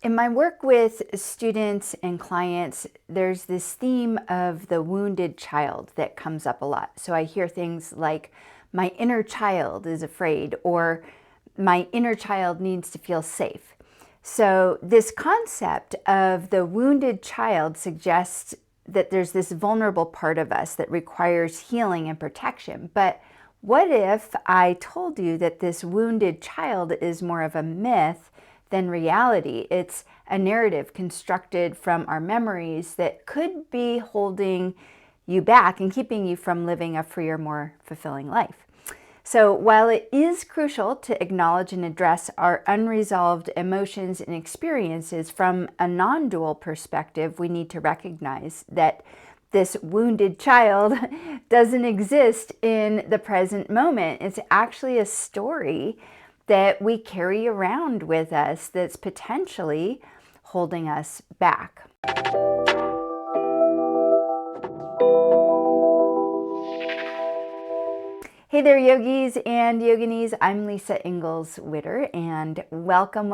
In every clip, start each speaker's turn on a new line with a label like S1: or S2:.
S1: In my work with students and clients, there's this theme of the wounded child that comes up a lot. So I hear things like, my inner child is afraid, or my inner child needs to feel safe. So this concept of the wounded child suggests that there's this vulnerable part of us that requires healing and protection. But what if I told you that this wounded child is more of a myth than reality? It's a narrative constructed from our memories that could be holding you back and keeping you from living a freer, more fulfilling life. So while it is crucial to acknowledge and address our unresolved emotions and experiences from a non-dual perspective, we need to recognize that this wounded child doesn't exist in the present moment. It's actually a story that we carry around with us that's potentially holding us back. Hey there, yogis and yoginis. I'm Lisa Engles Witter, and welcome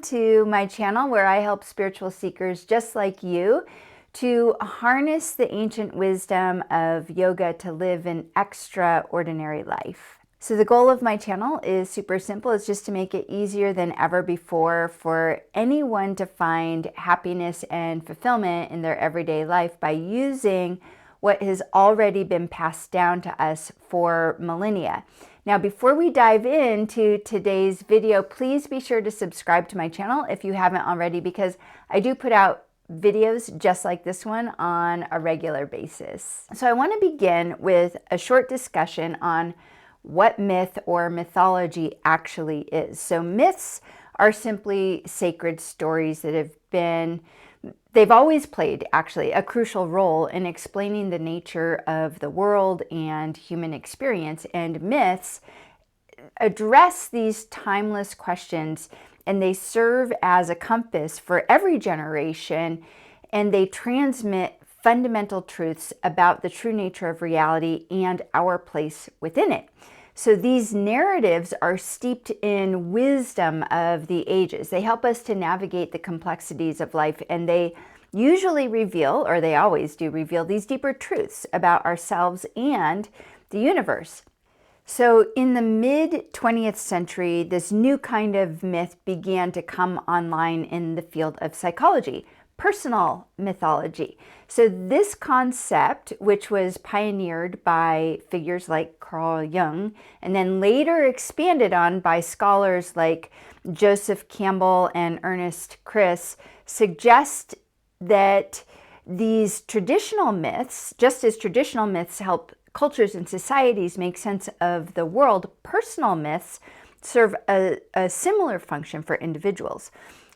S1: to my channel where I help spiritual seekers just like you to harness the ancient wisdom of yoga to live an extraordinary life. So the goal of my channel is super simple. It's just to make it easier than ever before for anyone to find happiness and fulfillment in their everyday life by using what has already been passed down to us for millennia. Now, before we dive into today's video, please be sure to subscribe to my channel if you haven't already, because I do put out videos just like this one on a regular basis. So I want to begin with a short discussion on what myth or mythology actually is. So myths are simply sacred stories that they've always played actually a crucial role in explaining the nature of the world and human experience. And myths address these timeless questions, and they serve as a compass for every generation, and they transmit fundamental truths about the true nature of reality and our place within it. So these narratives are steeped in wisdom of the ages. They help us to navigate the complexities of life, and they usually reveal, or they always do reveal, these deeper truths about ourselves and the universe. So in the mid-20th century, this new kind of myth began to come online in the field of psychology, personal mythology. So this concept, which was pioneered by figures like Carl Jung, and then later expanded on by scholars like Joseph Campbell and Ernest Chris, suggest that these traditional myths, just as traditional myths help cultures and societies make sense of the world, personal myths serve a similar function for individuals.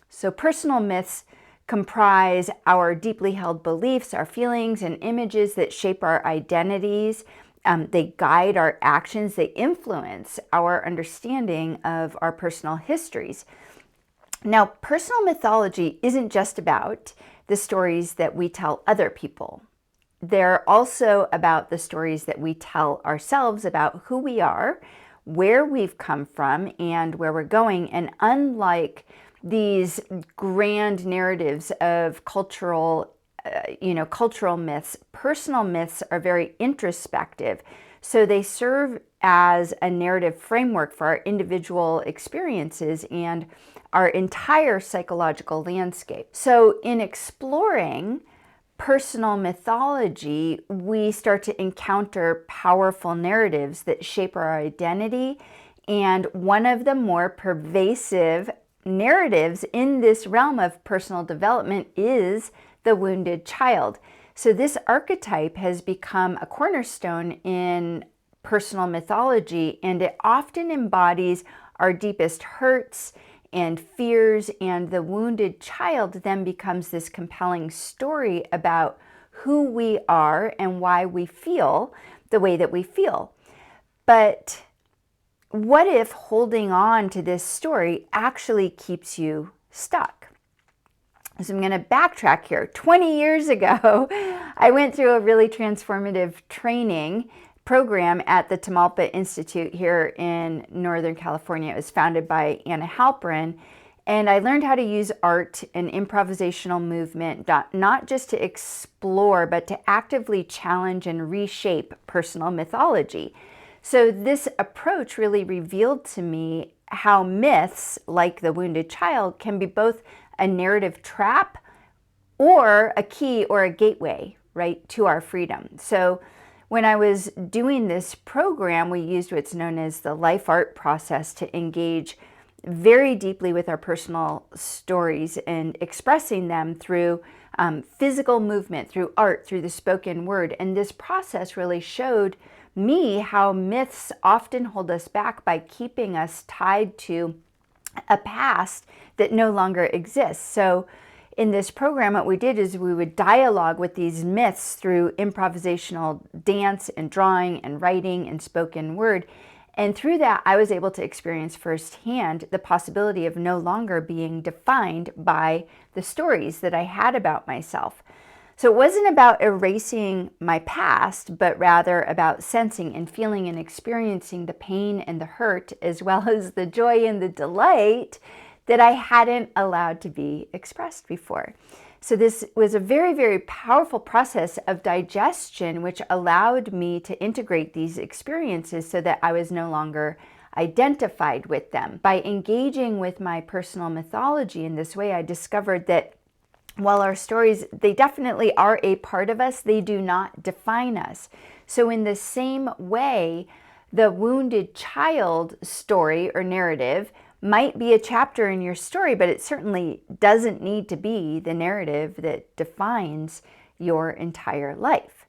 S1: So personal myths comprise our deeply held beliefs, our feelings, and images that shape our identities. They guide our actions. They influence our understanding of our personal histories. Now, personal mythology isn't just about the stories that we tell other people. They're also about the stories that we tell ourselves about who we are, where we've come from, and where we're going. And unlike these grand narratives of cultural myths, personal myths are very introspective. So they serve as a narrative framework for our individual experiences and our entire psychological landscape. So in exploring personal mythology, we start to encounter powerful narratives that shape our identity. And one of the more pervasive narratives in this realm of personal development is the wounded child. So this archetype has become a cornerstone in personal mythology, and it often embodies our deepest hurts and fears, and the wounded child then becomes this compelling story about who we are and why we feel the way that we feel. But what if holding on to this story actually keeps you stuck? So I'm going to backtrack here. 20 years ago, I went through a really transformative training program at the Tamala Institute here in Northern California. It was founded by Anna Halperin, And I learned how to use art and improvisational movement, not just to explore, but to actively challenge and reshape personal mythology. So this approach really revealed to me how myths, like the wounded child, can be both a narrative trap or a key or a gateway, right, to our freedom. So when I was doing this program, we used what's known as the life art process to engage very deeply with our personal stories and expressing them through physical movement, through art, through the spoken word. And this process really showed me how myths often hold us back by keeping us tied to a past that no longer exists. So in this program, what we did is we would dialogue with these myths through improvisational dance and drawing and writing and spoken word. And through that, I was able to experience firsthand the possibility of no longer being defined by the stories that I had about myself. So it wasn't about erasing my past, but rather about sensing and feeling and experiencing the pain and the hurt, as well as the joy and the delight that I hadn't allowed to be expressed before. So this was a very, very powerful process of digestion, which allowed me to integrate these experiences so that I was no longer identified with them. By engaging with my personal mythology in this way, I discovered that while our stories, they definitely are a part of us, they do not define us. So in the same way, the wounded child story or narrative might be a chapter in your story, but it certainly doesn't need to be the narrative that defines your entire life.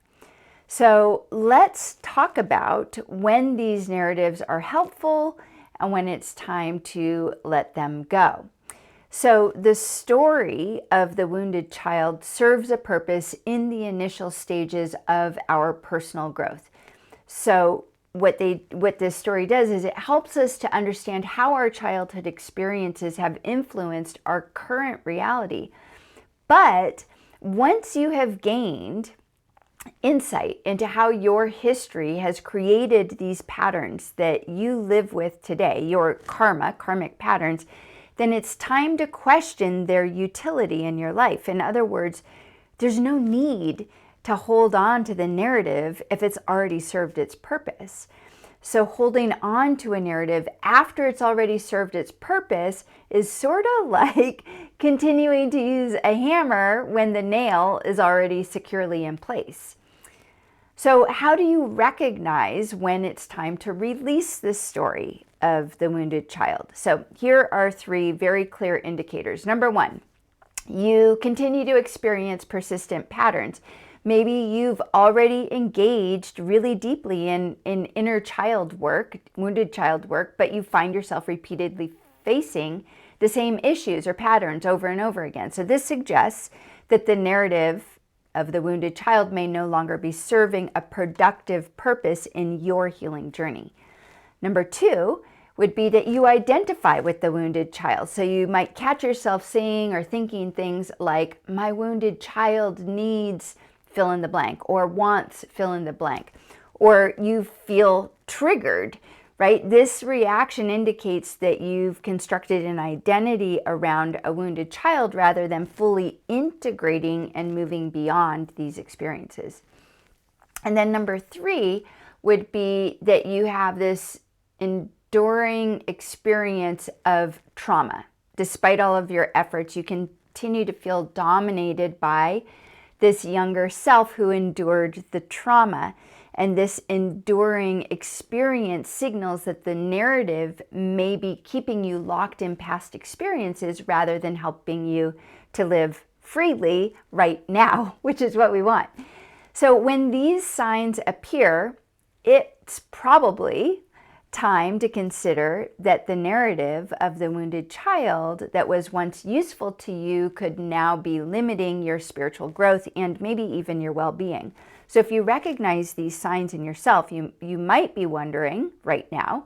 S1: So let's talk about when these narratives are helpful and when it's time to let them go. So the story of the wounded child serves a purpose in the initial stages of our personal growth. So what this story does is it helps us to understand how our childhood experiences have influenced our current reality. But once you have gained insight into how your history has created these patterns that you live with today, your karmic patterns, then it's time to question their utility in your life. In other words, there's no need to hold on to the narrative if it's already served its purpose. So holding on to a narrative after it's already served its purpose is sort of like continuing to use a hammer when the nail is already securely in place. So how do you recognize when it's time to release this story of the wounded child? So here are 3 very clear indicators. Number 1, you continue to experience persistent patterns. Maybe you've already engaged really deeply in inner child work, wounded child work, but you find yourself repeatedly facing the same issues or patterns over and over again. So this suggests that the narrative of the wounded child may no longer be serving a productive purpose in your healing journey. Number 2 would be that you identify with the wounded child. So you might catch yourself saying or thinking things like, my wounded child needs fill in the blank, or wants fill in the blank, or you feel triggered, right? This reaction indicates that you've constructed an identity around a wounded child rather than fully integrating and moving beyond these experiences. And then number 3 would be that you have this enduring experience of trauma. Despite all of your efforts, you continue to feel dominated by this younger self who endured the trauma. And this enduring experience signals that the narrative may be keeping you locked in past experiences rather than helping you to live freely right now, which is what we want. So when these signs appear, it's probably time to consider that the narrative of the wounded child that was once useful to you could now be limiting your spiritual growth and maybe even your well-being. So if you recognize these signs in yourself, you might be wondering right now,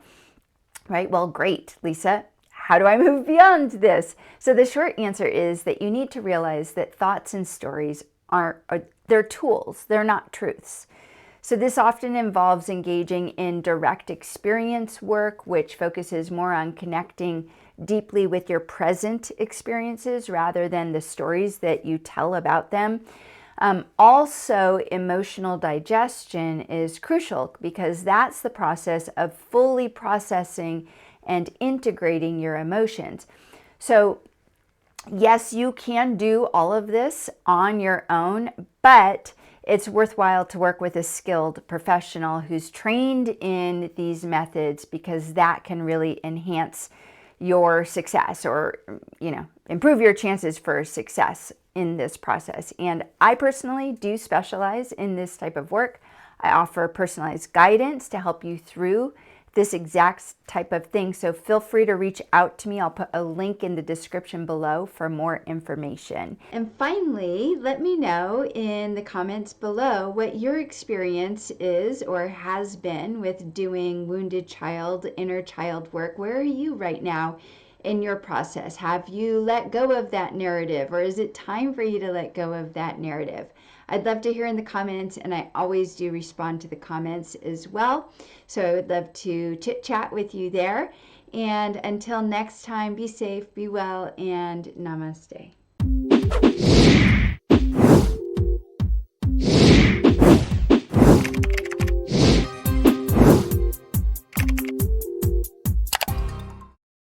S1: right? Well, great, Lisa, how do I move beyond this? So the short answer is that you need to realize that thoughts and stories they're tools, they're not truths. So this often involves engaging in direct experience work, which focuses more on connecting deeply with your present experiences rather than the stories that you tell about them. Also, emotional digestion is crucial because that's the process of fully processing and integrating your emotions. So yes, you can do all of this on your own, but it's worthwhile to work with a skilled professional who's trained in these methods, because that can really enhance your success, or, improve your chances for success in this process. And I personally do specialize in this type of work. I offer personalized guidance to help you through this exact type of thing. So feel free to reach out to me. I'll put a link in the description below for more information. And finally, let me know in the comments below what your experience is or has been with doing wounded child, inner child work. Where are you right now in your process? Have you let go of that narrative, or is it time for you to let go of that narrative? I'd love to hear in the comments, and I always do respond to the comments as well. So I would love to chit chat with you there. And until next time, be safe, be well, and namaste.